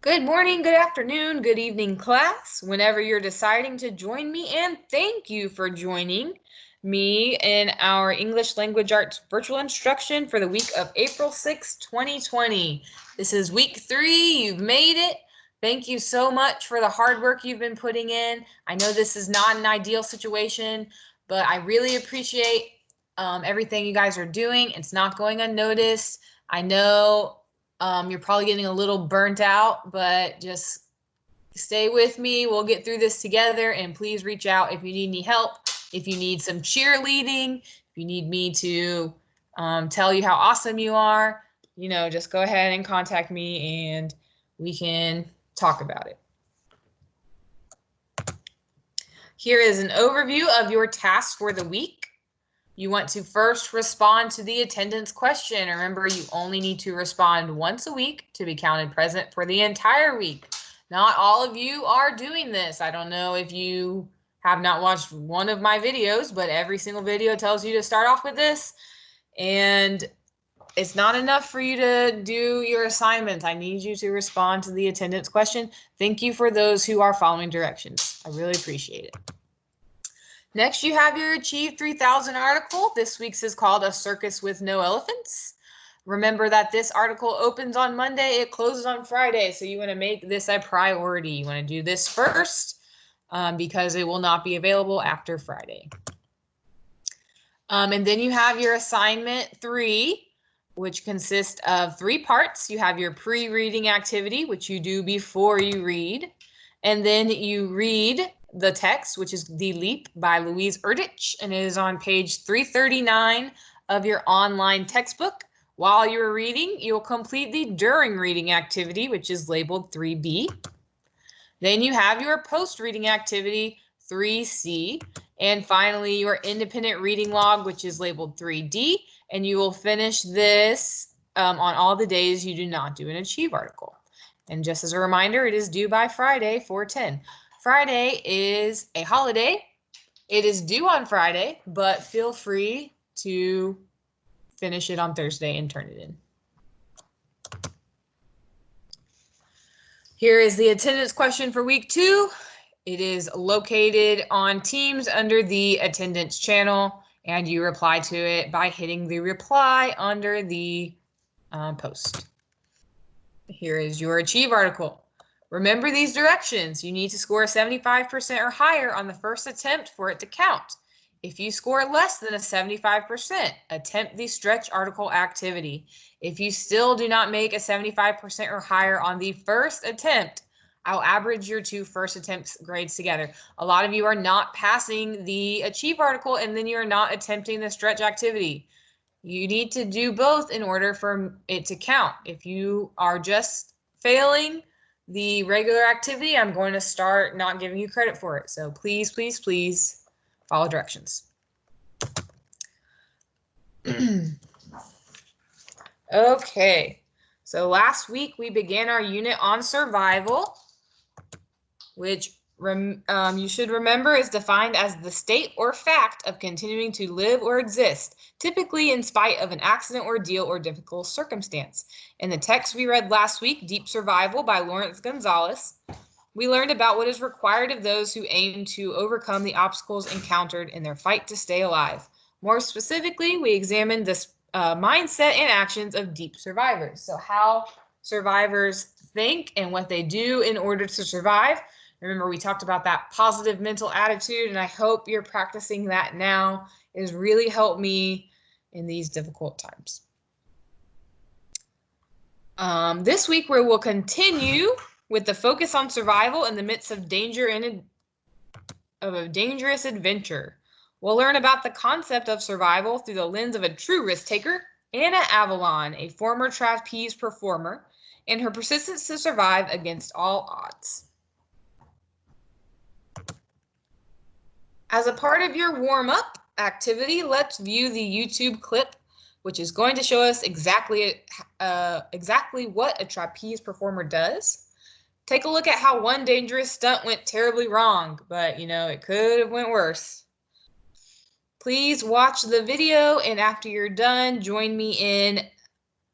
Good morning, good afternoon, good evening, class, whenever you're deciding to join me, and thank you for joining me in our English Language Arts virtual instruction for the week of April 6, 2020. This is week 3. You've made it. Thank you so much for the hard work you've been putting in. I know this is not an ideal situation, but I really appreciate everything you guys are doing. It's not going unnoticed. I know you're probably getting a little burnt out, but just stay with me. We'll get through this together, and please reach out if you need any help, if you need some cheerleading, if you need me to tell you how awesome you are, just go ahead and contact me and we can talk about it. Here is an overview of your tasks for the week. You want to first respond to the attendance question. Remember, you only need to respond once a week to be counted present for the entire week. Not all of you are doing this. I don't know if you have not watched one of my videos, but every single video tells you to start off with this. And it's not enough for you to do your assignments. I need you to respond to the attendance question. Thank you for those who are following directions. I really appreciate it. Next, you have your Achieve 3000 article. This week's is called A Circus with No Elephants. Remember that this article opens on Monday, it closes on Friday, so you want to make this a priority. You want to do this first because it will not be available after Friday. And then you have your assignment 3, which consists of 3 parts. You have your pre-reading activity, which you do before you read, and then you read the text, which is The Leap by Louise Erdrich, and it is on page 339 of your online textbook. While you're reading, you'll complete the during reading activity, which is labeled 3B. Then you have your post-reading activity, 3C, and finally your independent reading log, which is labeled 3D, and you will finish this on all the days you do not do an Achieve article. And just as a reminder, it is due by Friday, 4/10. Friday is a holiday. It is due on Friday, but feel free to finish it on Thursday and turn it in. Here is the attendance question for week 2. It is located on Teams under the attendance channel, and you reply to it by hitting the reply under the post. Here is your Achieve article. Remember these directions. You need to score 75% or higher on the first attempt for it to count. If you score less than a 75%, attempt the stretch article activity. If you still do not make a 75% or higher on the first attempt, I'll average your 2 first attempts grades together. A lot of you are not passing the Achieve article, and then you're not attempting the stretch activity. You need to do both in order for it to count. If you are just failing the regular activity, I'm going to start not giving you credit for it. So please, please, please follow directions. Okay, so last week we began our unit on survival, which you should remember is defined as the state or fact of continuing to live or exist, typically in spite of an accident, ordeal, or difficult circumstance. In the text we read last week, Deep Survival by Lawrence Gonzalez, we learned about what is required of those who aim to overcome the obstacles encountered in their fight to stay alive. More specifically, we examined the mindset and actions of deep survivors. So how survivors think and what they do in order to survive. Remember, we talked about that positive mental attitude, and I hope you're practicing that now. It has really helped me in these difficult times. This week, we will continue with the focus on survival in the midst of danger and of a dangerous adventure. We'll learn about the concept of survival through the lens of a true risk taker, Anna Avalon, a former trapeze performer, and her persistence to survive against all odds. As a part of your warm-up activity, let's view the YouTube clip, which is going to show us exactly what a trapeze performer does. Take a look at how one dangerous stunt went terribly wrong, but it could have went worse. Please watch the video, and after you're done, join me in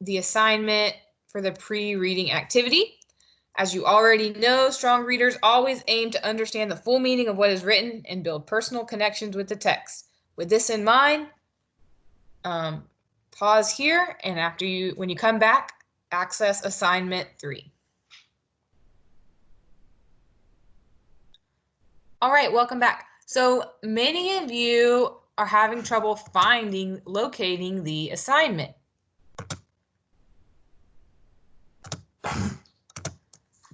the assignment for the pre-reading activity. As you already know, strong readers always aim to understand the full meaning of what is written and build personal connections with the text. With this in mind, pause here, and when you come back, access assignment 3. All right, welcome back. So many of you are having trouble locating the assignment.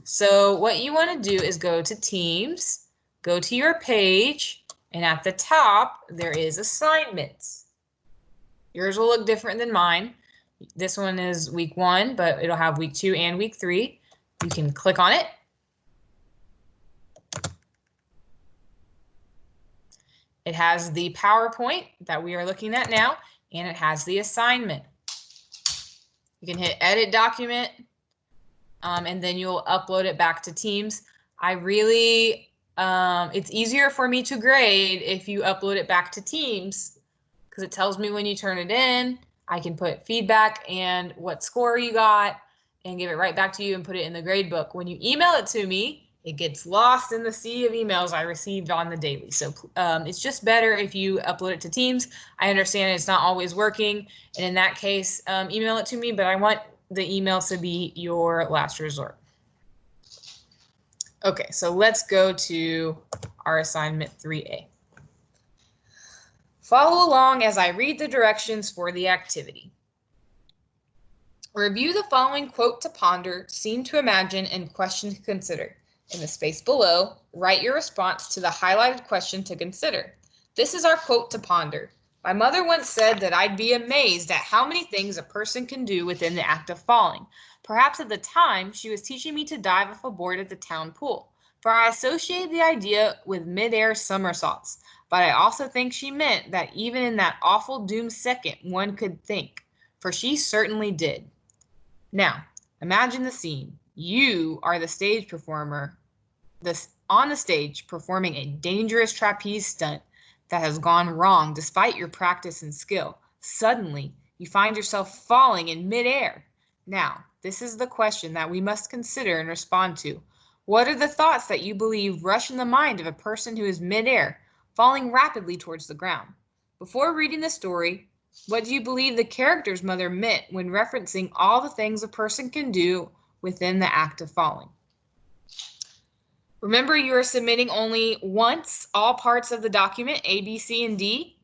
So what you want to do is go to Teams, go to your page, and at the top, there is assignments. Yours will look different than mine. This one is week 1, but it'll have week 2 and week 3. You can click on it. It has the PowerPoint that we are looking at now, and it has the assignment. You can hit Edit Document, and then you'll upload it back to Teams. It's easier for me to grade if you upload it back to Teams, because it tells me when you turn it in. I can put feedback and what score you got and give it right back to you and put it in the grade book. When you email it to me, it gets lost in the sea of emails I received on the daily. So it's just better if you upload it to Teams. I understand it's not always working, and in that case, email it to me, but I want the email to be your last resort. Okay, so let's go to our assignment 3A. Follow along as I read the directions for the activity. Review the following quote to ponder, scene to imagine, and question to consider. In the space below, write your response to the highlighted question to consider. This is our quote to ponder. My mother once said that I'd be amazed at how many things a person can do within the act of falling. Perhaps at the time, she was teaching me to dive off a board at the town pool, for I associated the idea with mid-air somersaults. But I also think she meant that even in that awful doomed second, one could think, for she certainly did. Now, imagine the scene. You are the stage performer, on the stage performing a dangerous trapeze stunt that has gone wrong despite your practice and skill. Suddenly, you find yourself falling in midair. Now, this is the question that we must consider and respond to. What are the thoughts that you believe rush in the mind of a person who is midair, falling rapidly towards the ground? Before reading the story, what do you believe the character's mother meant when referencing all the things a person can do within the act of falling? Remember, you are submitting only once all parts of the document, A, B, C, and D,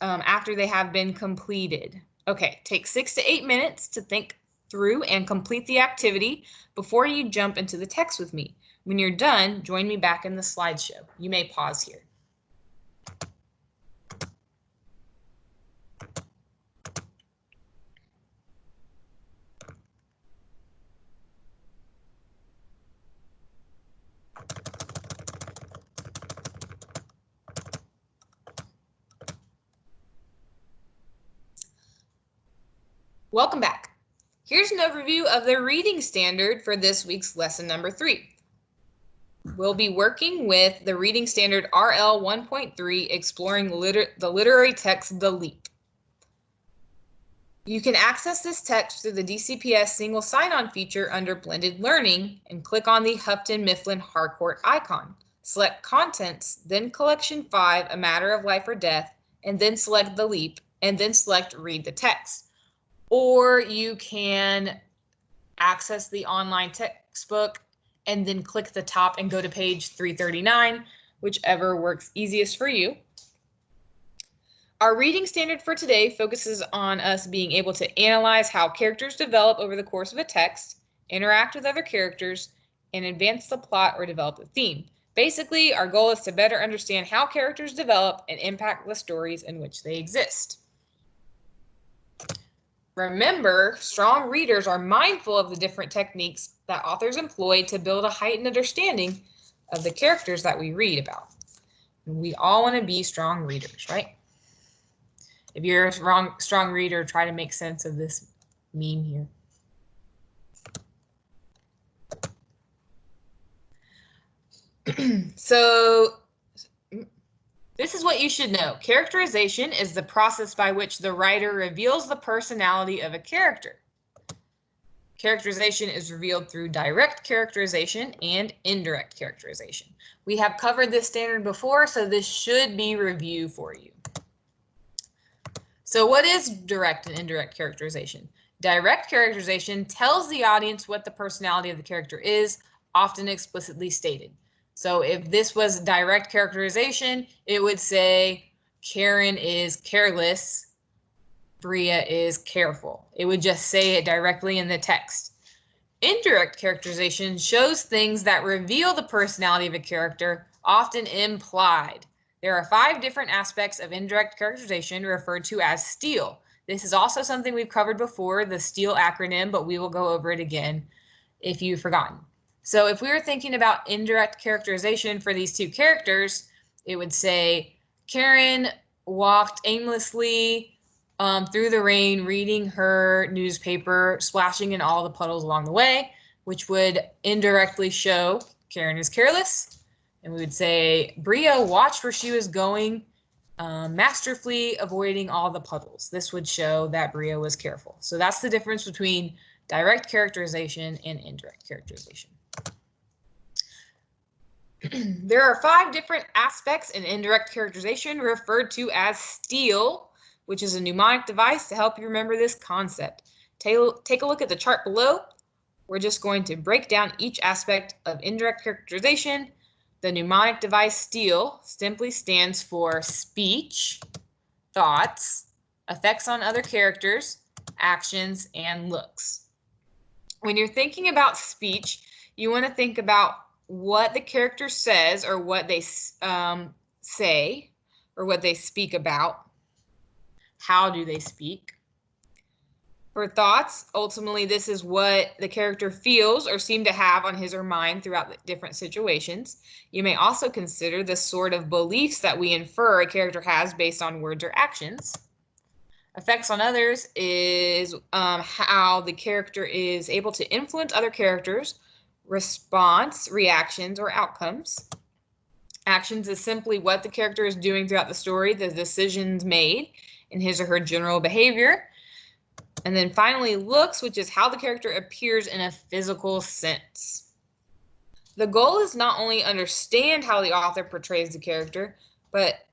after they have been completed. Okay, take 6 to 8 minutes to think through and complete the activity before you jump into the text with me. When you're done, join me back in the slideshow. You may pause here. Welcome back. Here's an overview of the reading standard for this week's lesson number 3. We'll be working with the reading standard RL 1.3, exploring the literary text, The Leap. You can access this text through the DCPS single sign-on feature under Blended Learning and click on the Hupton Mifflin Harcourt icon. Select Contents, then Collection 5, A Matter of Life or Death, and then select The Leap, and then select Read the Text. Or you can access the online textbook and then click the top and go to page 339, whichever works easiest for you. Our reading standard for today focuses on us being able to analyze how characters develop over the course of a text, interact with other characters, and advance the plot or develop a theme. Basically, our goal is to better understand how characters develop and impact the stories in which they exist. Remember, strong readers are mindful of the different techniques that authors employ to build a heightened understanding of the characters that we read about. And we all want to be strong readers, right? If you're a strong reader, try to make sense of this meme here. So this is what you should know. Characterization is the process by which the writer reveals the personality of a character. Characterization is revealed through direct characterization and indirect characterization. We have covered this standard before, so this should be review for you. So what is direct and indirect characterization? Direct characterization tells the audience what the personality of the character is, often explicitly stated. So if this was direct characterization, it would say Karen is careless, Bria is careful. It would just say it directly in the text. Indirect characterization shows things that reveal the personality of a character, often implied. There are 5 different aspects of indirect characterization referred to as STEAL. This is also something we've covered before, the STEAL acronym, but we will go over it again if you've forgotten. So if we were thinking about indirect characterization for these 2 characters, it would say Karen walked aimlessly through the rain, reading her newspaper, splashing in all the puddles along the way, which would indirectly show Karen is careless. And we would say Bria watched where she was going, masterfully avoiding all the puddles. This would show that Bria was careful. So that's the difference between direct characterization and indirect characterization. There are 5 different aspects in indirect characterization referred to as STEAL, which is a mnemonic device to help you remember this concept. Take a look at the chart below. We're just going to break down each aspect of indirect characterization. The mnemonic device STEAL simply stands for speech, thoughts, effects on other characters, actions, and looks. When you're thinking about speech, you want to think about what the character says or what they say or what they speak about. How do they speak? For thoughts, ultimately, this is what the character feels or seem to have on his or mind throughout the different situations. You may also consider the sort of beliefs that we infer a character has based on words or actions. Effects on others is how the character is able to influence other characters, response, reactions, or outcomes. Actions is simply what the character is doing throughout the story, the decisions made in his or her general behavior. And then finally, looks, which is how the character appears in a physical sense. The goal is not only understand how the author portrays the character, but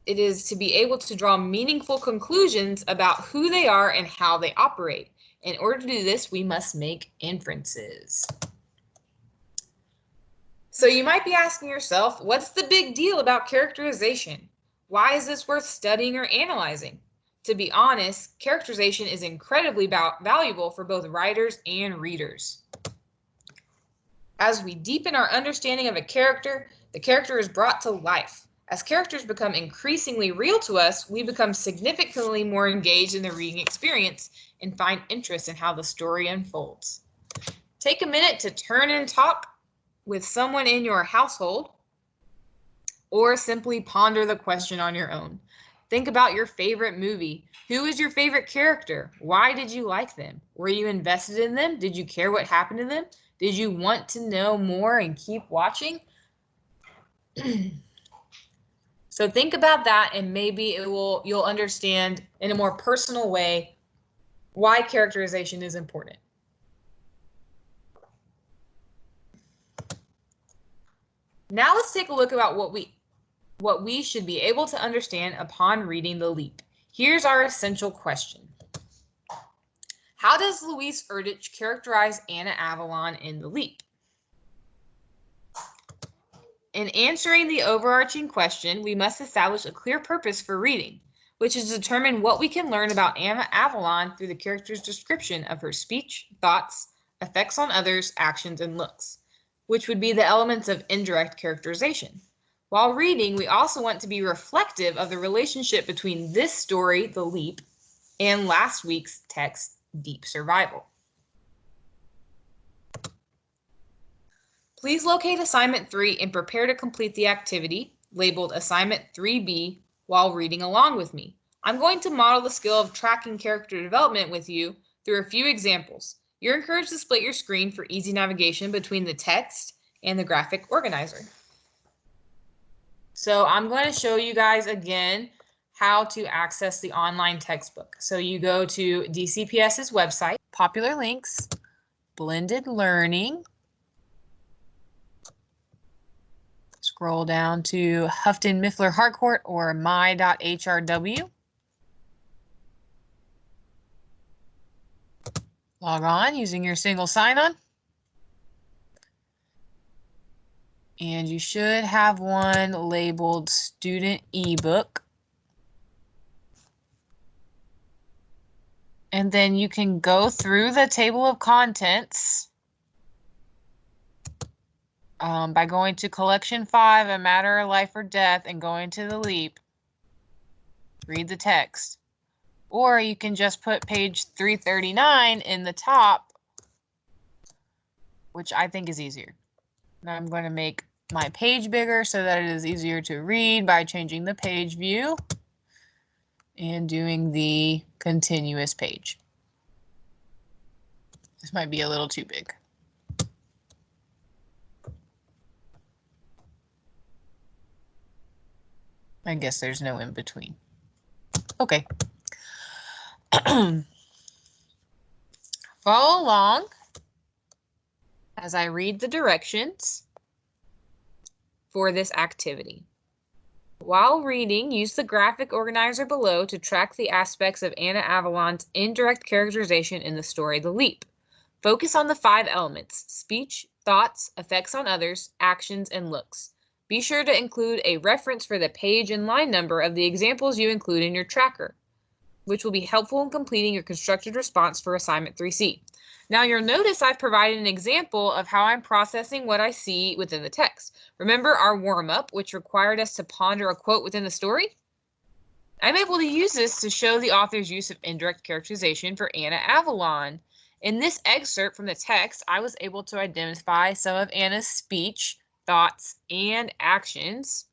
it is to be able to draw meaningful conclusions about who they are and how they operate. In order to do this, we must make inferences. So you might be asking yourself, what's the big deal about characterization? Why is this worth studying or analyzing? To be honest, characterization is incredibly valuable for both writers and readers. As we deepen our understanding of a character, the character is brought to life. As characters become increasingly real to us, we become significantly more engaged in the reading experience and find interest in how the story unfolds. Take a minute to turn and talk with someone in your household, or simply ponder the question on your own. Think about your favorite movie. Who is your favorite character? Why did you like them? Were you invested in them? Did you care what happened to them? Did you want to know more and keep watching? So think about that, and maybe you'll understand in a more personal way why characterization is important. Now let's take a look about what we should be able to understand upon reading The Leap. Here's our essential question. How does Louise Erdrich characterize Anna Avalon in The Leap? In answering the overarching question, we must establish a clear purpose for reading, which is to determine what we can learn about Anna Avalon through the character's description of her speech, thoughts, effects on others, actions, and looks, which would be the elements of indirect characterization. While reading, we also want to be reflective of the relationship between this story, The Leap, and last week's text, Deep Survival. Please locate assignment 3 and prepare to complete the activity labeled assignment 3B while reading along with me. I'm going to model the skill of tracking character development with you through a few examples. You're encouraged to split your screen for easy navigation between the text and the graphic organizer. So I'm going to show you guys again how to access the online textbook. So you go to DCPS's website, popular links, blended learning. Scroll down to Houghton Mifflin Harcourt or my.hrw. Log on using your single sign-on. And you should have one labeled Student eBook. And then you can go through the table of contents by going to Collection 5, A Matter of Life or Death, and going to the LEAP. Read the text. Or you can just put page 339 in the top, which I think is easier. Now I'm going to make my page bigger so that it is easier to read by changing the page view and doing the continuous page. This might be a little too big. I guess there's no in between. Okay. Follow along as I read the directions for this activity. While reading, use the graphic organizer below to track the aspects of Anna Avalon's indirect characterization in the story The Leap. Focus on the 5 elements: speech, thoughts, effects on others, actions, and looks. Be sure to include a reference for the page and line number of the examples you include in your tracker, which will be helpful in completing your constructed response for assignment 3C. Now you'll notice I've provided an example of how I'm processing what I see within the text. Remember our warm-up, which required us to ponder a quote within the story? I'm able to use this to show the author's use of indirect characterization for Anna Avalon. In this excerpt from the text, I was able to identify some of Anna's speech, thoughts, and actions.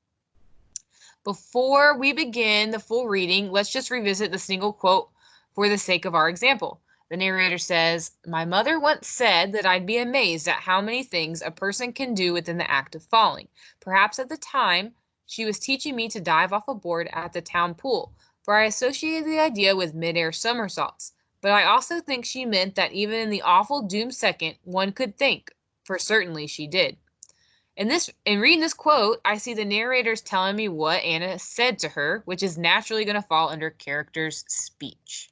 Before we begin the full reading, let's just revisit the single quote for the sake of our example. The narrator says, "My mother once said that I'd be amazed at how many things a person can do within the act of falling. Perhaps at the time, she was teaching me to dive off a board at the town pool, for I associated the idea with mid-air somersaults. But I also think she meant that even in the awful doom second, one could think, for certainly she did." In reading this quote, I see the narrators telling me what Anna said to her, which is naturally going to fall under character's speech.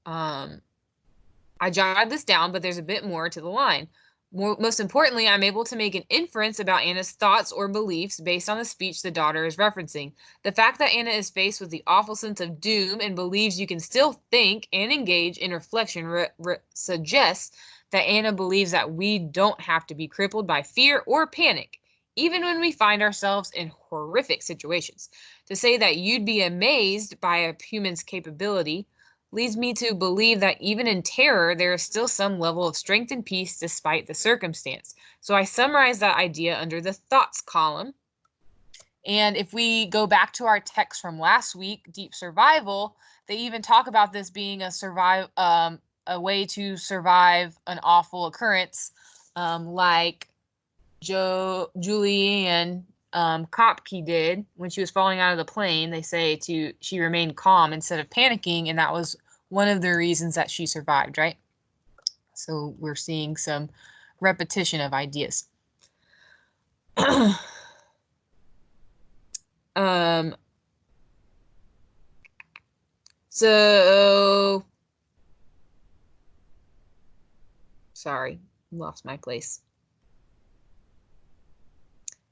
I jotted this down, but there's a bit more to the line. Most importantly, I'm able to make an inference about Anna's thoughts or beliefs based on the speech the daughter is referencing. The fact that Anna is faced with the awful sense of doom and believes you can still think and engage in reflection suggests that Anna believes that we don't have to be crippled by fear or panic, even when we find ourselves in horrific situations. To say that you'd be amazed by a human's capability leads me to believe that even in terror, there is still some level of strength and peace despite the circumstance. So I summarize that idea under the thoughts column. And if we go back to our text from last week, Deep Survival, they even talk about this being a way to survive an awful occurrence, like Julianne Kopke did when she was falling out of the plane. They say she remained calm instead of panicking, and that was one of the reasons that she survived, right? So we're seeing some repetition of ideas. So sorry, lost my place.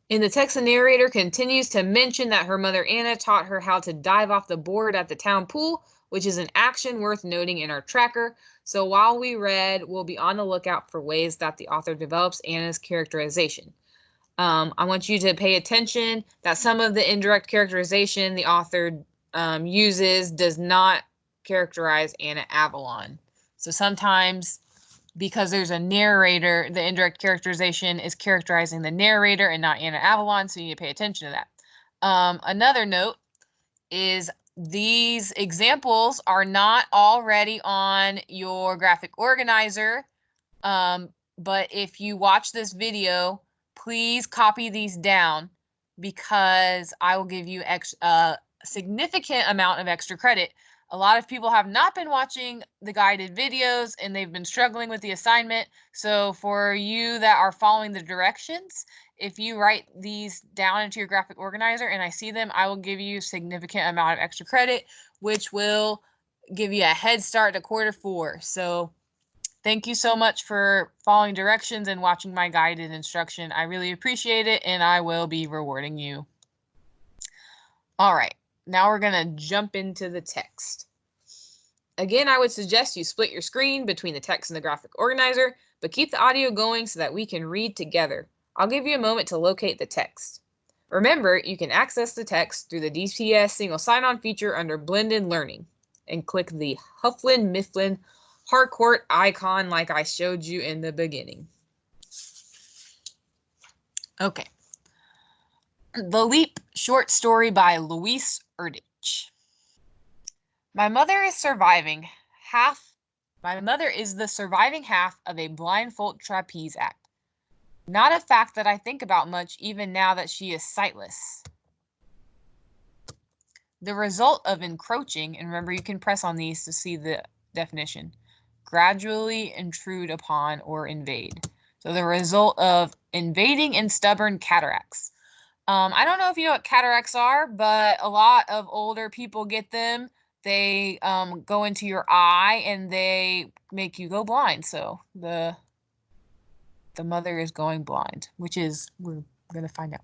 In the text, the narrator continues to mention that her mother Anna taught her how to dive off the board at the town pool, which is an action worth noting in our tracker. So while we read, we'll be on the lookout for ways that the author develops Anna's characterization. I want you to pay attention that some of the indirect characterization the author uses does not characterize Anna Avalon. So sometimes, because there's a narrator, the indirect characterization is characterizing the narrator and not Anna Avalon, so you need to pay attention to that. Another note is these examples are not already on your graphic organizer, but if you watch this video, please copy these down because I will give you a significant amount of extra credit A lot of people have not been watching the guided videos and they've been struggling with the assignment. So for you that are following the directions, if you write these down into your graphic organizer and I see them, I will give you a significant amount of extra credit, which will give you a head start to quarter 4. So thank you so much for following directions and watching my guided instruction. I really appreciate it, and I will be rewarding you. All right, now we're going to jump into the text. Again, I would suggest you split your screen between the text and the graphic organizer, but keep the audio going so that we can read together. I'll give you a moment to locate the text. Remember, you can access the text through the DPS single sign-on feature under Blended Learning, and click the Hufflin Mifflin Harcourt icon like I showed you in the beginning. Okay. The Leap short story by Luis Erdich. My mother is the surviving half of a blindfold trapeze act. Not a fact that I think about much even now that she is sightless. The result of encroaching, and remember you can press on these to see the definition, gradually intrude upon or invade. So the result of invading and stubborn cataracts. I don't know if you know what cataracts are, but a lot of older people get them. They go into your eye and they make you go blind. So the mother is going blind, which is, we're going to find out.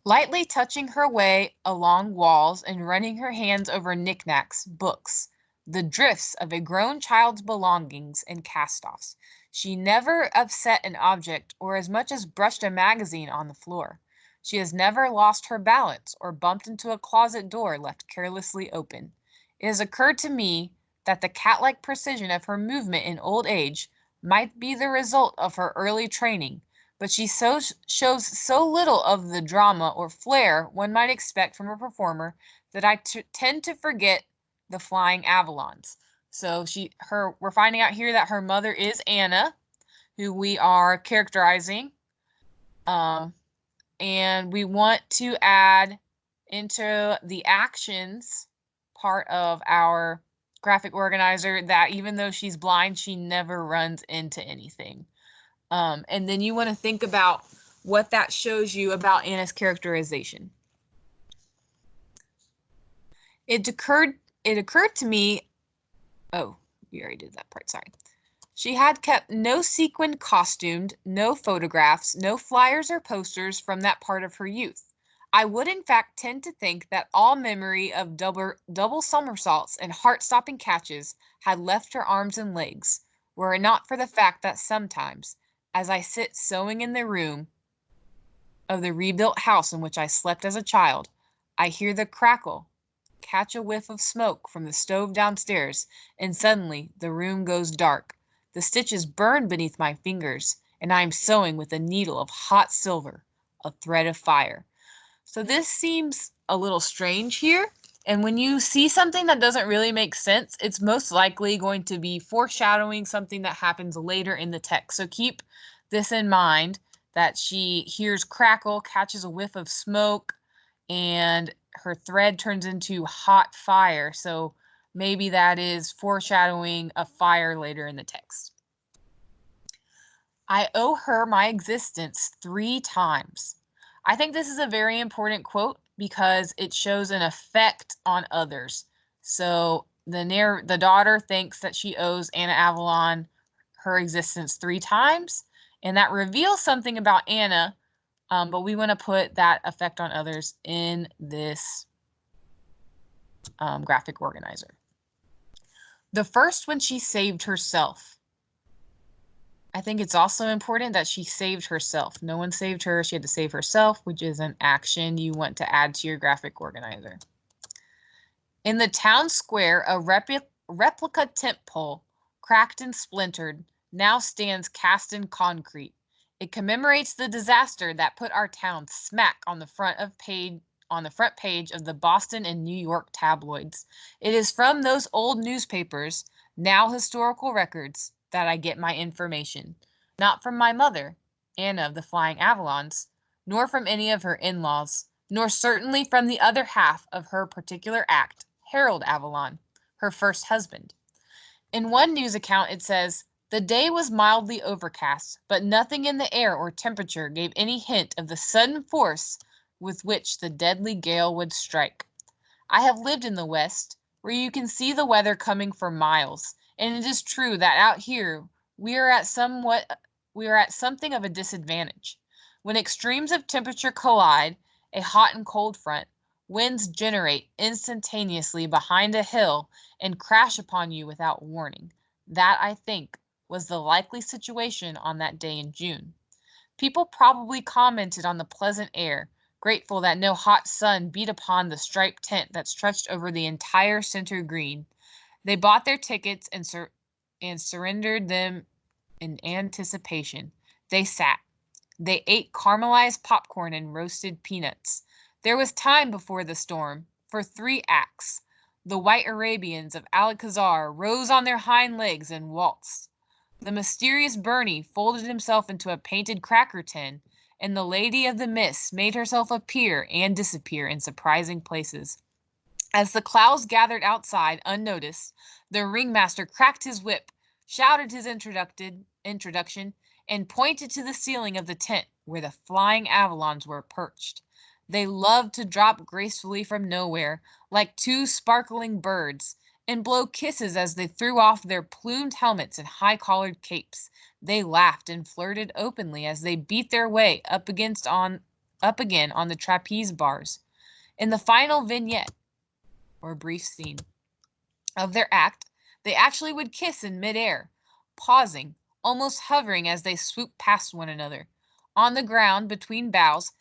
Lightly touching her way along walls and running her hands over knickknacks, books, the drifts of a grown child's belongings and cast-offs. She never upset an object or as much as brushed a magazine on the floor. She has never lost her balance or bumped into a closet door left carelessly open. It has occurred to me that the cat-like precision of her movement in old age might be the result of her early training, but she shows so little of the drama or flair one might expect from a performer that I tend to forget the flying Avalons. So we're finding out here that her mother is Anna, who we are characterizing. And we want to add into the actions part of our graphic organizer that even though she's blind, she never runs into anything. And then you want to think about what that shows you about Anna's characterization. It occurred to me, oh, we already did that part, sorry. She had kept no sequined costumed, no photographs, no flyers or posters from that part of her youth. I would in fact tend to think that all memory of double somersaults and heart-stopping catches had left her arms and legs, were it not for the fact that sometimes, as I sit sewing in the room of the rebuilt house in which I slept as a child, I hear the crackle, catch a whiff of smoke from the stove downstairs, and suddenly the room goes dark. The stitches burn beneath my fingers, and I am sewing with a needle of hot silver, a thread of fire. So this seems a little strange here. And when you see something that doesn't really make sense, it's most likely going to be foreshadowing something that happens later in the text. So keep this in mind, that she hears crackle, catches a whiff of smoke, and her thread turns into hot fire. So maybe that is foreshadowing a fire later in the text. I owe her my existence 3 times. I think this is a very important quote because it shows an effect on others. So the daughter thinks that she owes Anna Avalon her existence 3 times, and that reveals something about Anna, but we want to put that effect on others in this graphic organizer. The first when she saved herself. I think it's also important that she saved herself. No one saved her. She had to save herself, which is an action you want to add to your graphic organizer. In the town square, a replica tent pole, cracked and splintered, now stands cast in concrete. It commemorates the disaster that put our town smack on the front page of the Boston and New York tabloids. It is from those old newspapers, now historical records, that I get my information. Not from my mother, Anna of the Flying Avalons, nor from any of her in-laws, nor certainly from the other half of her particular act, Harold Avalon, her first husband. In one news account, it says, "The day was mildly overcast, but nothing in the air or temperature gave any hint of the sudden force with which the deadly gale would strike. I have lived in the West, where you can see the weather coming for miles, and it is true that out here we are at something of a disadvantage. When extremes of temperature collide, a hot and cold front, winds generate instantaneously behind a hill and crash upon you without warning. That, I think, was the likely situation on that day in June. People probably commented on the pleasant air, grateful that no hot sun beat upon the striped tent that stretched over the entire center green. They bought their tickets and surrendered them in anticipation. They sat. They ate caramelized popcorn and roasted peanuts. There was time before the storm for 3 acts. The white Arabians of Alcazar rose on their hind legs and waltzed. The mysterious Bernie folded himself into a painted cracker tin, and the Lady of the Mist made herself appear and disappear in surprising places. As the clouds gathered outside unnoticed, the ringmaster cracked his whip, shouted his introduction, and pointed to the ceiling of the tent where the flying Avalons were perched. They loved to drop gracefully from nowhere, like 2 sparkling birds, and blow kisses as they threw off their plumed helmets and high-collared capes. They laughed and flirted openly as they beat their way up again on the trapeze bars. In the final vignette, or brief scene, of their act, they actually would kiss in midair, pausing, almost hovering as they swooped past one another. On the ground, between bows,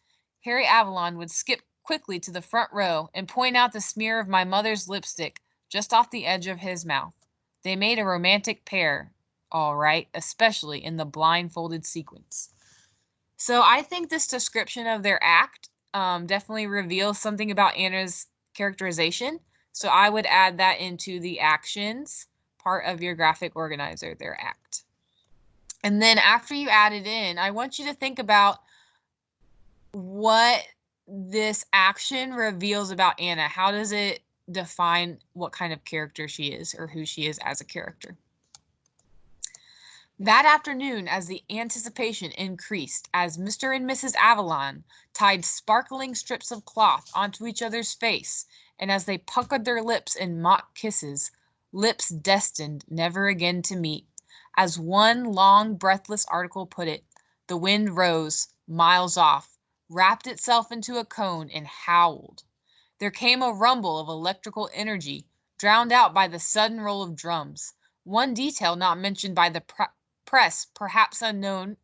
Harry Avalon would skip quickly to the front row and point out the smear of my mother's lipstick just off the edge of his mouth. They made a romantic pair, all right, especially in the blindfolded sequence. So I think this description of their act definitely reveals something about Anna's characterization. So I would add that into the actions part of your graphic organizer, their act. And then after you add it in, I want you to think about what this action reveals about Anna. How does it define what kind of character she is or who she is as a character? That afternoon, as the anticipation increased, as Mr. and Mrs. Avalon tied sparkling strips of cloth onto each other's face, and as they puckered their lips in mock kisses, lips destined never again to meet, as one long, breathless article put it, the wind rose, miles off, wrapped itself into a cone, and howled. There came a rumble of electrical energy, drowned out by the sudden roll of drums. One detail not mentioned by the press, perhaps unknown,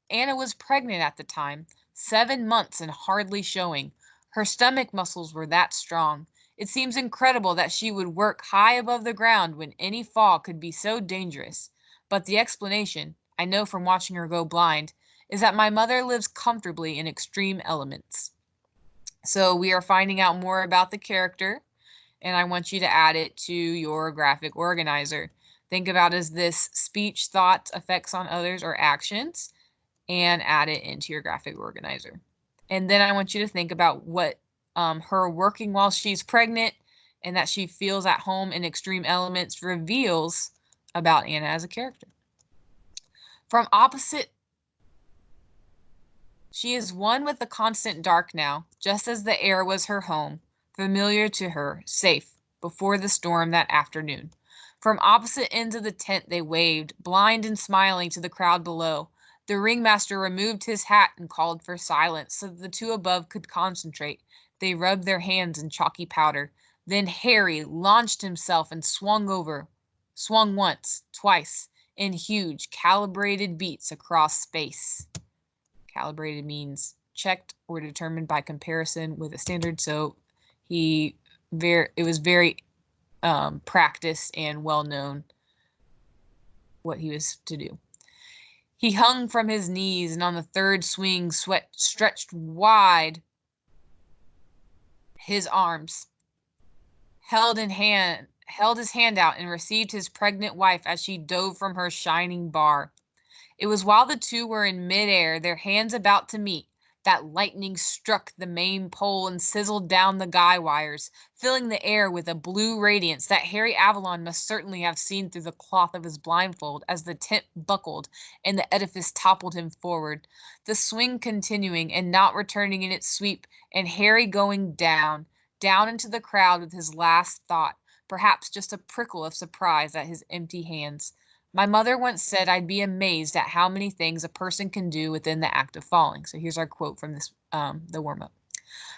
Anna was pregnant at the time, 7 months and hardly showing. Her stomach muscles were that strong. It seems incredible that she would work high above the ground when any fall could be so dangerous. But the explanation, I know from watching her go blind, is that my mother lives comfortably in extreme elements. So we are finding out more about the character, and I want you to add it to your graphic organizer. Think about, is this speech, thoughts, effects on others, or actions, and add it into your graphic organizer. And then I want you to think about what her working while she's pregnant and that she feels at home in extreme elements reveals about Anna as a character. From opposite, she is one with the constant dark now, just as the air was her home, familiar to her, safe, before the storm that afternoon. From opposite ends of the tent they waved, blind and smiling to the crowd below. The ringmaster removed his hat and called for silence so that the 2 above could concentrate. They rubbed their hands in chalky powder. Then Harry launched himself and swung once, twice, in huge, calibrated beats across space. Calibrated means checked or determined by comparison with a standard. So it was very practiced and well known what he was to do. He hung from his knees, and on the 3rd swing stretched wide his arms, held his hand out and received his pregnant wife as she dove from her shining bar. It was while the 2 were in midair, their hands about to meet, That lightning struck the main pole and sizzled down the guy wires, filling the air with a blue radiance that Harry Avalon must certainly have seen through the cloth of his blindfold as the tent buckled and the edifice toppled him forward, the swing continuing and not returning in its sweep, and Harry going down into the crowd with his last thought, perhaps just a prickle of surprise at his empty hands. My mother once said I'd be amazed at how many things a person can do within the act of falling. So here's our quote from this, the warm-up.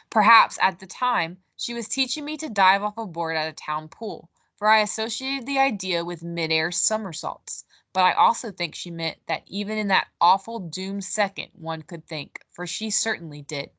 Perhaps at the time, she was teaching me to dive off a board at a town pool, for I associated the idea with mid-air somersaults. But I also think she meant that even in that awful doomed second, one could think, for she certainly did.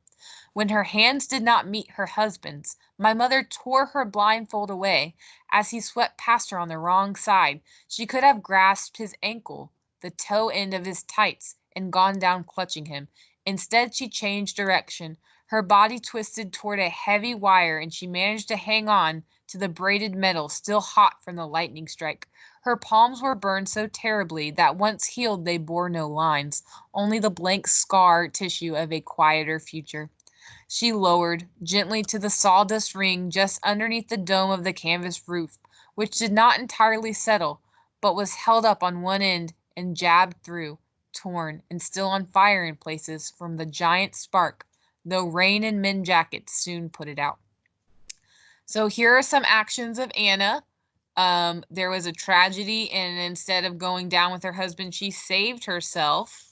When her hands did not meet her husband's, my mother tore her blindfold away. As he swept past her on the wrong side, she could have grasped his ankle, the toe end of his tights, and gone down clutching him. Instead, she changed direction. Her body twisted toward a heavy wire, and she managed to hang on to the braided metal still hot from the lightning strike. Her palms were burned so terribly that once healed they bore no lines, only the blank scar tissue of a quieter future. She lowered gently to the sawdust ring just underneath the dome of the canvas roof, which did not entirely settle, but was held up on one end and jabbed through, torn and still on fire in places from the giant spark, though rain and men jackets soon put it out. So here are some actions of Anna. There was a tragedy, and instead of going down with her husband, she saved herself.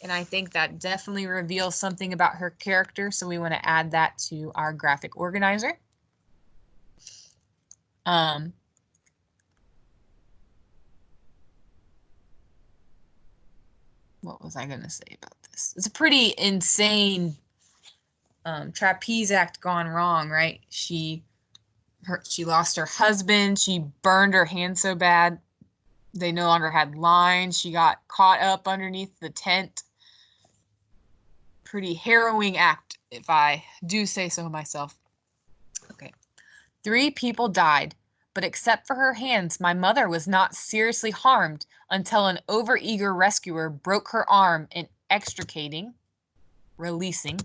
And I think that definitely reveals something about her character, so we want to add that to our graphic organizer. What was I going to say about this? It's a pretty insane trapeze act gone wrong, right? She lost her husband. She burned her hand so bad they no longer had lines. She got caught up underneath the tent. Pretty harrowing act, if I do say so myself. Okay. 3 people died, but except for her hands, my mother was not seriously harmed until an overeager rescuer broke her arm in releasing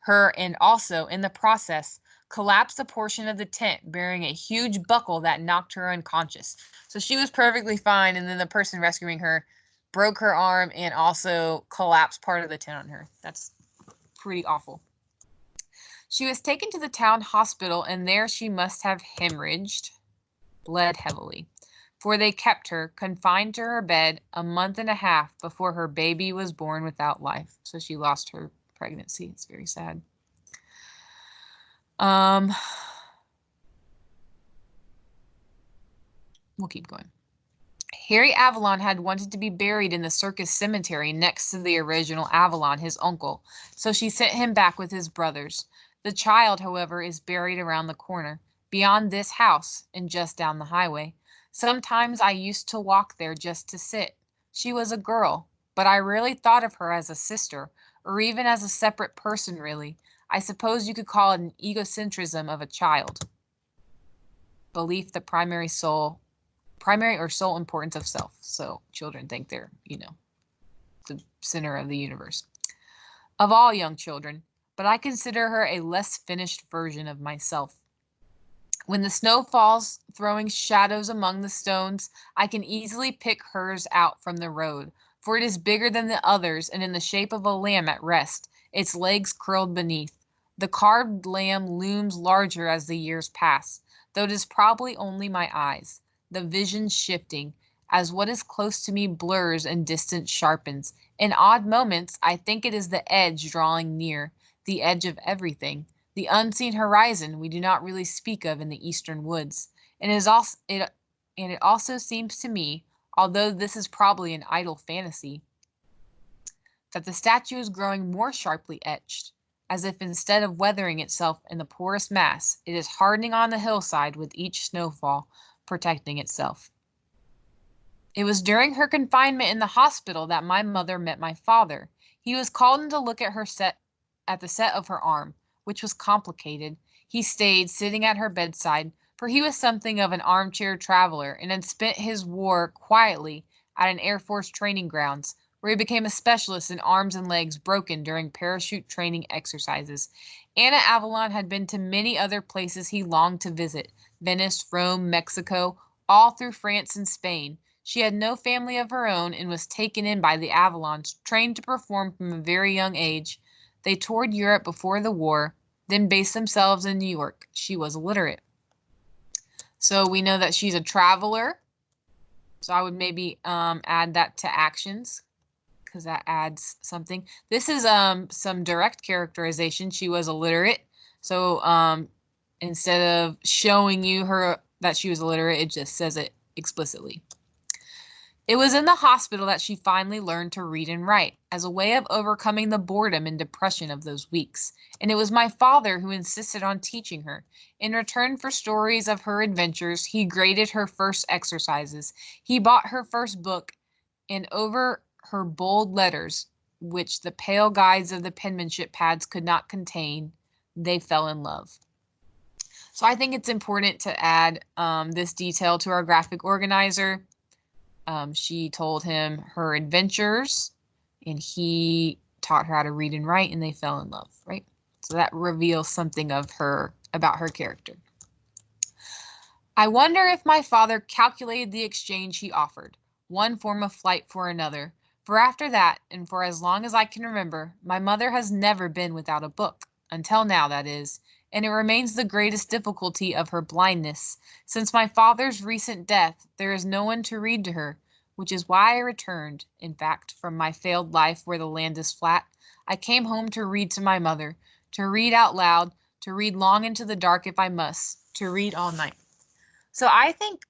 her, and also, in the process, collapsed a portion of the tent bearing a huge buckle that knocked her unconscious. So she was perfectly fine, and then the person rescuing her broke her arm and also collapsed part of the tent on her. That's pretty awful. She was taken to the town hospital, and there she must have hemorrhaged, bled heavily, for they kept her confined to her bed a month and a half before her baby was born without life. So she lost her pregnancy. It's very sad. We'll keep going. Harry Avalon had wanted to be buried in the circus cemetery next to the original Avalon, his uncle, so she sent him back with his brothers. The child, however, is buried around the corner, beyond this house and just down the highway. Sometimes I used to walk there just to sit. She was a girl, but I rarely thought of her as a sister, or even as a separate person, really. I suppose you could call it an egocentrism of a child. Belief the primary or sole importance of self. So children think they're, the center of the universe. Of all young children, but I consider her a less finished version of myself. When the snow falls, throwing shadows among the stones, I can easily pick hers out from the road, for it is bigger than the others and in the shape of a lamb at rest, its legs curled beneath. The carved lamb looms larger as the years pass, though it is probably only my eyes, the vision shifting, as what is close to me blurs and distance sharpens. In odd moments, I think it is the edge drawing near, the edge of everything, the unseen horizon we do not really speak of in the eastern woods. And it also seems to me, although this is probably an idle fantasy, that the statue is growing more sharply etched, as if instead of weathering itself in the porous mass, it is hardening on the hillside with each snowfall, protecting itself. It was during her confinement in the hospital that my mother met my father. He was called in to look at the set of her arm, which was complicated. He stayed sitting at her bedside, for he was something of an armchair traveler and had spent his war quietly at an Air Force training grounds, where he became a specialist in arms and legs broken during parachute training exercises. Anna Avalon had been to many other places he longed to visit: Venice, Rome, Mexico, all through France and Spain. She had no family of her own and was taken in by the Avalons, trained to perform from a very young age. They toured Europe before the war, then based themselves in New York. She was illiterate. So we know that she's a traveler. So I would maybe add that to actions, because that adds something. This is some direct characterization. She was illiterate. So instead of showing you that she was illiterate, it just says it explicitly. It was in the hospital that she finally learned to read and write, as a way of overcoming the boredom and depression of those weeks. And it was my father who insisted on teaching her. In return for stories of her adventures, he graded her first exercises. He bought her first book, and over her bold letters, which the pale guides of the penmanship pads could not contain, they fell in love. So I think it's important to add this detail to our graphic organizer. She told him her adventures, and he taught her how to read and write, and they fell in love, right? So that reveals something of her, about her character. I wonder if my father calculated the exchange he offered, one form of flight for another. For after that, and for as long as I can remember, my mother has never been without a book, until now, that is, and it remains the greatest difficulty of her blindness. Since my father's recent death, there is no one to read to her, which is why I returned, in fact, from my failed life where the land is flat. I came home to read to my mother, to read out loud, to read long into the dark if I must, to read all night. So I think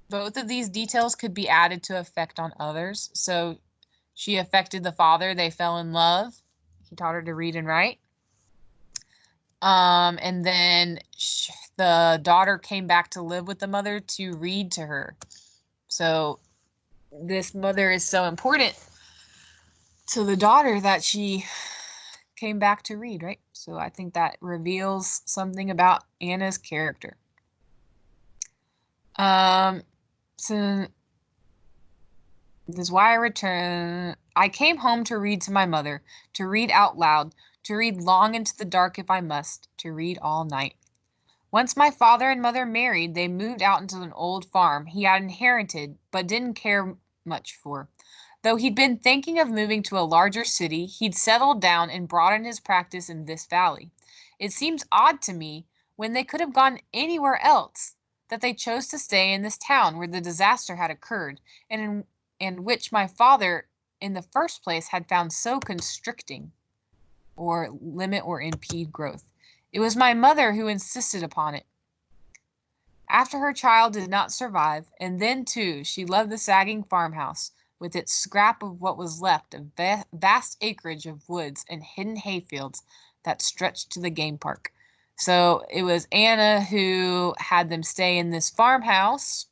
both of these details could be added to effect on others. So she affected the father, they fell in love. He taught her to read and write. And then the daughter came back to live with the mother to read to her. So this mother is so important to the daughter that she came back to read, right? So I think that reveals something about Anna's character. So this is why I returned. I came home to read to my mother, to read out loud, to read long into the dark if I must, to read all night. Once my father and mother married, they moved out into an old farm he had inherited but didn't care much for. Though he'd been thinking of moving to a larger city, he'd settled down and broadened his practice in this valley. It seems odd to me, when they could have gone anywhere else, that they chose to stay in this town where the disaster had occurred, and which my father, in the first place, had found so constricting, or limit or impede growth. It was my mother who insisted upon it. After her child did not survive, and then, too, she loved the sagging farmhouse, with its scrap of what was left of vast acreage of woods and hidden hayfields that stretched to the game park. So it was Anna who had them stay in this farmhouse.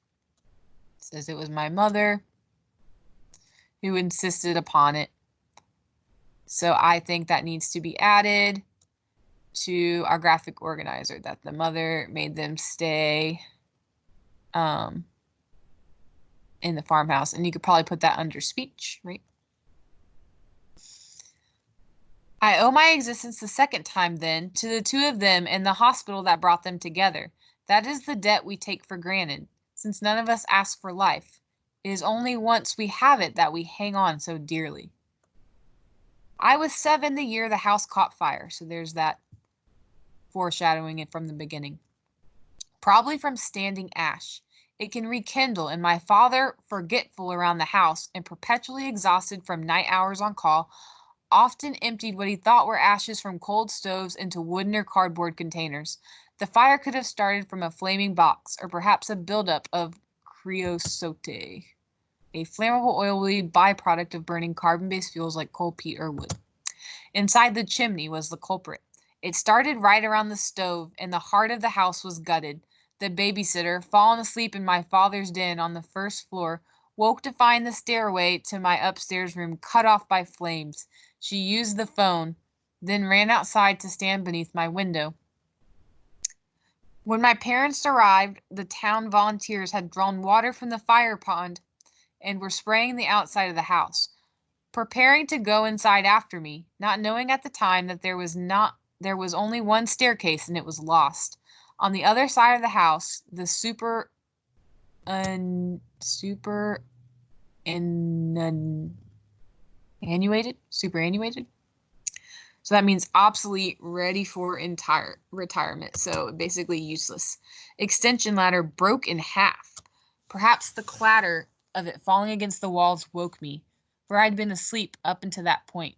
It says it was my mother who insisted upon it. So I think that needs to be added to our graphic organizer, that the mother made them stay in the farmhouse. And you could probably put that under speech, right? I owe my existence the second time, then, to the two of them and the hospital that brought them together. That is the debt we take for granted, since none of us ask for life. It is only once we have it that we hang on so dearly. I was 7 the year the house caught fire, so there's that foreshadowing it from the beginning. Probably from standing ash. It can rekindle, and my father, forgetful around the house and perpetually exhausted from night hours on call, often emptied what he thought were ashes from cold stoves into wooden or cardboard containers. The fire could have started from a flaming box, or perhaps a buildup of creosote, a flammable oily byproduct of burning carbon-based fuels like coal, peat, or wood. Inside the chimney was the culprit. It started right around the stove, and the heart of the house was gutted. The babysitter, fallen asleep in my father's den on the first floor, woke to find the stairway to my upstairs room cut off by flames. She used the phone, then ran outside to stand beneath my window. When my parents arrived, the town volunteers had drawn water from the fire pond and were spraying the outside of the house, preparing to go inside after me, not knowing at the time that there was only one staircase and it was lost. On the other side of the house, the superannuated. So that means obsolete, ready for entire retirement. So basically useless. Extension ladder broke in half. Perhaps the clatter of it falling against the walls woke me, for I'd been asleep up until that point.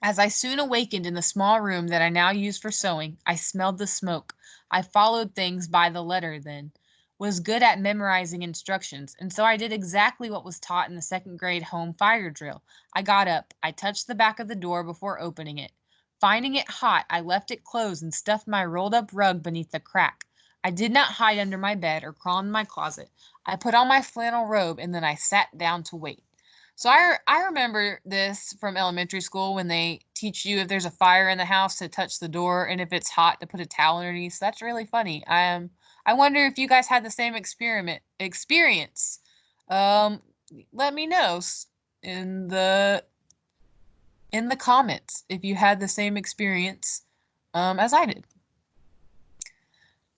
As I soon awakened in the small room that I now used for sewing, I smelled the smoke. I followed things by the letter then, was good at memorizing instructions, and so I did exactly what was taught in the second grade home fire drill. I got up. I touched the back of the door before opening it. Finding it hot, I left it closed and stuffed my rolled-up rug beneath the crack. I did not hide under my bed or crawl in my closet. I put on my flannel robe, and then I sat down to wait. So I remember this from elementary school when they teach you if there's a fire in the house to touch the door, and if it's hot to put a towel underneath. So that's really funny. I wonder if you guys had the same experience. Let me know in the comments if you had the same experience as I did.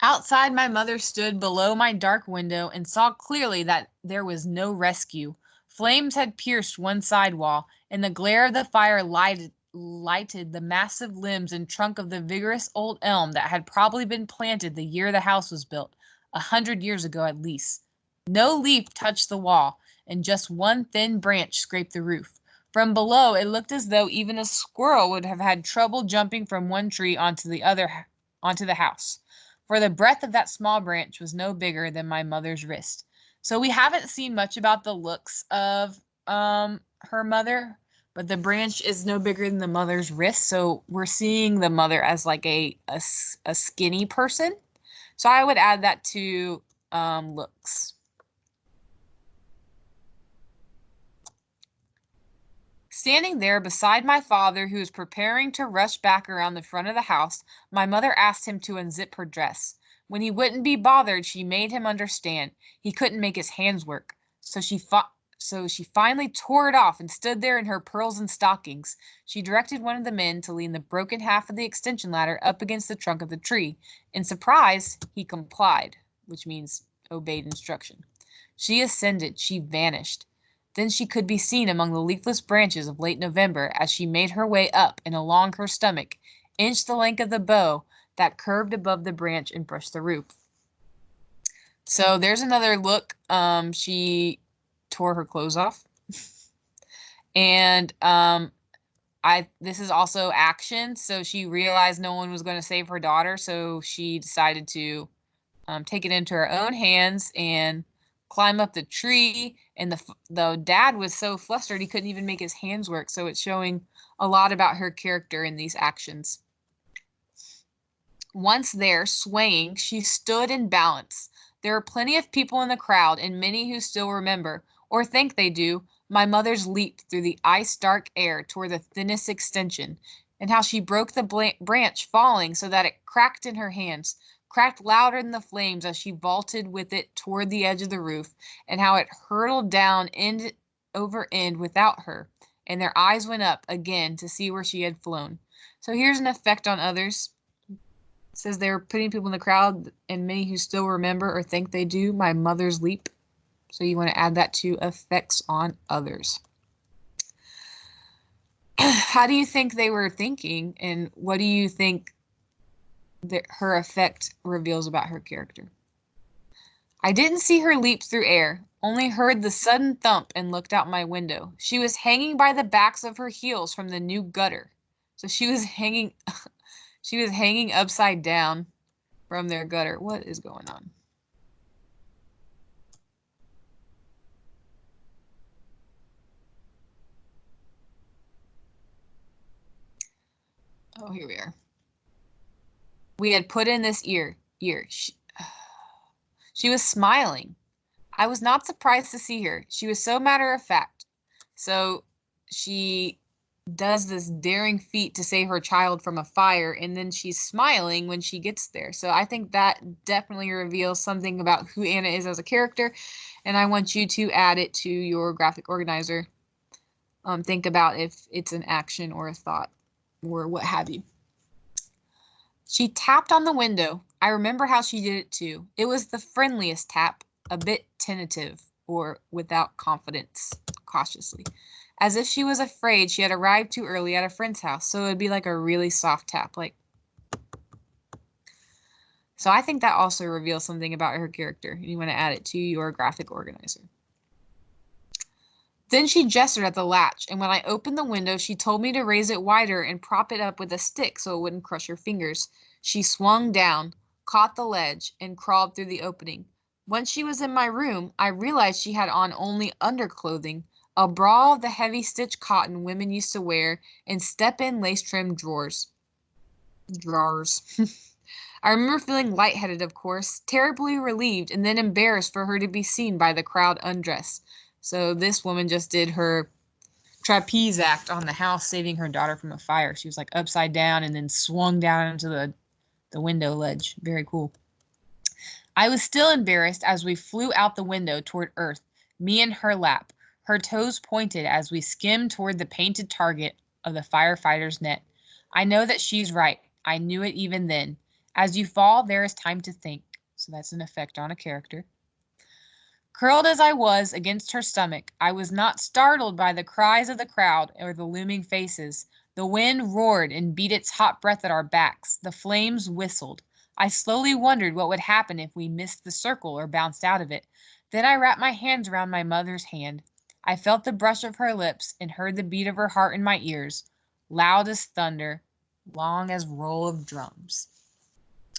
Outside, my mother stood below my dark window and saw clearly that there was no rescue. Flames had pierced one side wall, and the glare of the fire lighted the massive limbs and trunk of the vigorous old elm that had probably been planted the year the house was built, 100 years ago at least. No leaf touched the wall, and just one thin branch scraped the roof. From below, it looked as though even a squirrel would have had trouble jumping from one tree onto the house, for the breadth of that small branch was no bigger than my mother's wrist. So we haven't seen much about the looks of her mother, but the branch is no bigger than the mother's wrist. So we're seeing the mother as like a skinny person. So I would add that to looks. Standing there beside my father, who was preparing to rush back around the front of the house, my mother asked him to unzip her dress. When he wouldn't be bothered, she made him understand. He couldn't make his hands work. So she finally tore it off and stood there in her pearls and stockings. She directed one of the men to lean the broken half of the extension ladder up against the trunk of the tree. In surprise, he complied, which means obeyed instruction. She ascended. She vanished. Then she could be seen among the leafless branches of late November as she made her way up and along her stomach, inched the length of the bough that curved above the branch and brushed the roof. So there's another look. She tore her clothes off. And this is also action. So she realized no one was going to save her daughter. So she decided to take it into her own hands and climb up the tree. And the dad was so flustered he couldn't even make his hands work. So it's showing a lot about her character in these actions. Once there, swaying, she stood in balance. There are plenty of people in the crowd, and many who still remember, or think they do, my mother's leap through the ice-dark air toward the thinnest extension, and how she broke the branch falling so that it cracked in her hands, cracked louder than the flames as she vaulted with it toward the edge of the roof, and how it hurtled down end over end without her, and their eyes went up again to see where she had flown. So here's an effect on others. It says they were putting people in the crowd, and many who still remember or think they do, my mother's leap. So you want to add that to effects on others. How do you think they were thinking, and what do you think that her effect reveals about her character? I didn't see her leap through air, only heard the sudden thump and looked out my window. She was hanging by the backs of her heels from the new gutter. So she was hanging upside down from their gutter. What is going on? Oh, here we are. We had put in this ear. She was smiling. I was not surprised to see her. She was so matter of fact. So she does this daring feat to save her child from a fire, and then she's smiling when she gets there. So I think that definitely reveals something about who Anna is as a character, and I want you to add it to your graphic organizer. Think about if it's an action or a thought or what have you. She tapped on the window. I remember how she did it too. It was the friendliest tap, a bit tentative or without confidence, cautiously, as if she was afraid she had arrived too early at a friend's house. So it would be like a really soft tap, like. So I think that also reveals something about her character. You want to add it to your graphic organizer. Then she gestured at the latch, and when I opened the window, she told me to raise it wider and prop it up with a stick so it wouldn't crush her fingers. She swung down, caught the ledge, and crawled through the opening. Once she was in my room, I realized she had on only underclothing, a bra of the heavy stitch cotton women used to wear, and step-in lace-trimmed drawers. I remember feeling lightheaded, of course, terribly relieved, and then embarrassed for her to be seen by the crowd undressed. So this woman just did her trapeze act on the house, saving her daughter from a fire. She was like upside down and then swung down into the window ledge. Very cool. I was still embarrassed as we flew out the window toward Earth, me in her lap, her toes pointed as we skimmed toward the painted target of the firefighter's net. I know that she's right. I knew it even then. As you fall, there is time to think. So that's an effect on a character. Curled as I was against her stomach, I was not startled by the cries of the crowd or the looming faces. The wind roared and beat its hot breath at our backs. The flames whistled. I slowly wondered what would happen if we missed the circle or bounced out of it. Then I wrapped my hands around my mother's hand. I felt the brush of her lips and heard the beat of her heart in my ears, loud as thunder, long as roll of drums.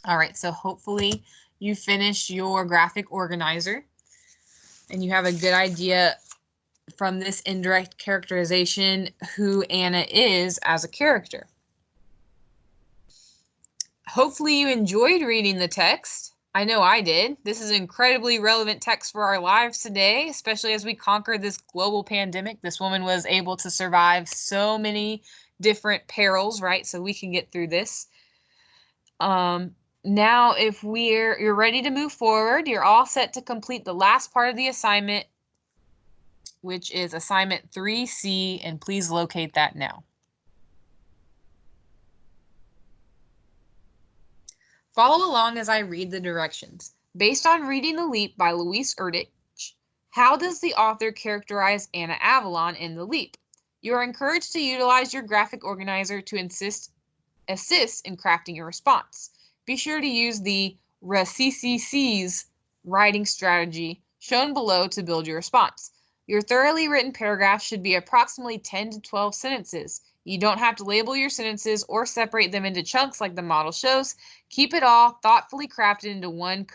All right, so hopefully you finish your graphic organizer and you have a good idea from this indirect characterization who Anna is as a character. Hopefully you enjoyed reading the text. I know I did. This is incredibly relevant text for our lives today, especially as we conquer this global pandemic. This woman was able to survive so many different perils, right? So we can get through this. Now, if you're ready to move forward, you're all set to complete the last part of the assignment, which is assignment 3C, and please locate that now. Follow along as I read the directions. Based on Reading the Leap by Louise Erdrich, how does the author characterize Anna Avalon in The Leap? You are encouraged to utilize your graphic organizer to assist in crafting your response. Be sure to use the RCCC's writing strategy shown below to build your response. Your thoroughly written paragraph should be approximately 10 to 12 sentences. You don't have to label your sentences or separate them into chunks like the model shows. Keep it all thoughtfully crafted into one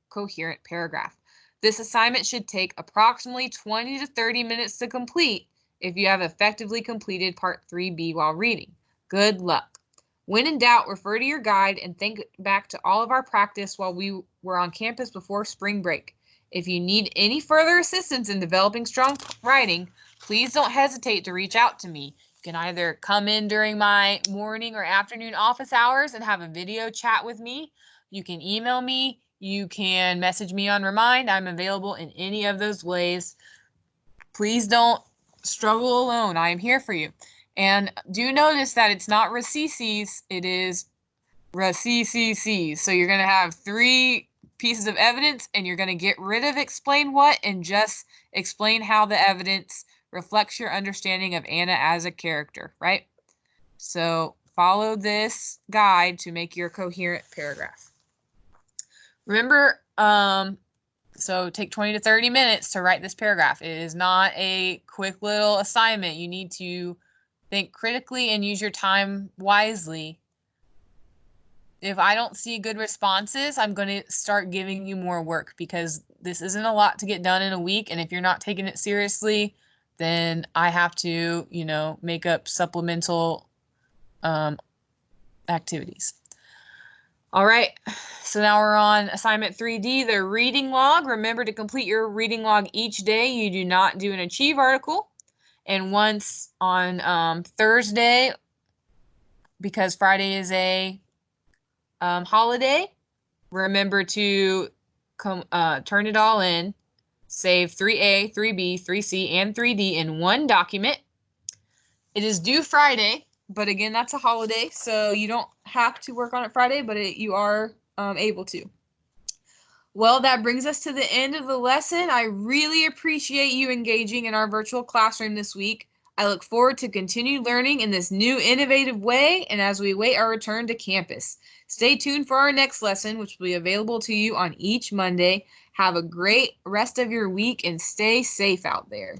coherent paragraph. This assignment should take approximately 20 to 30 minutes to complete if you have effectively completed Part 3B while reading. Good luck. When in doubt, refer to your guide and think back to all of our practice while we were on campus before spring break. If you need any further assistance in developing strong writing, please don't hesitate to reach out to me. You can either come in during my morning or afternoon office hours and have a video chat with me. You can email me. You can message me on Remind. I'm available in any of those ways. Please don't struggle alone. I am here for you. And do notice that it's not RCCs, it is RCCCs. So you're going to have 3 pieces of evidence and you're going to get rid of explain what and just explain how the evidence reflects your understanding of Anna as a character, right? So follow this guide to make your coherent paragraph. Remember, so take 20 to 30 minutes to write this paragraph. It is not a quick little assignment. You need to think critically and use your time wisely. If I don't see good responses, I'm going to start giving you more work because this isn't a lot to get done in a week. And if you're not taking it seriously, then I have to, make up supplemental activities. All right, so now we're on assignment 3D, the reading log. Remember to complete your reading log each day. You do not do an achieve article. and once on Thursday, because Friday is a holiday. Remember to turn it all in, save 3A, 3B, 3C, and 3D in one document. It is due Friday, but again, that's a holiday, so you don't have to work on it Friday, but you are able to. Well, that brings us to the end of the lesson. I really appreciate you engaging in our virtual classroom this week. I look forward to continued learning in this new innovative way and as we await our return to campus. Stay tuned for our next lesson, which will be available to you on each Monday. Have a great rest of your week and stay safe out there.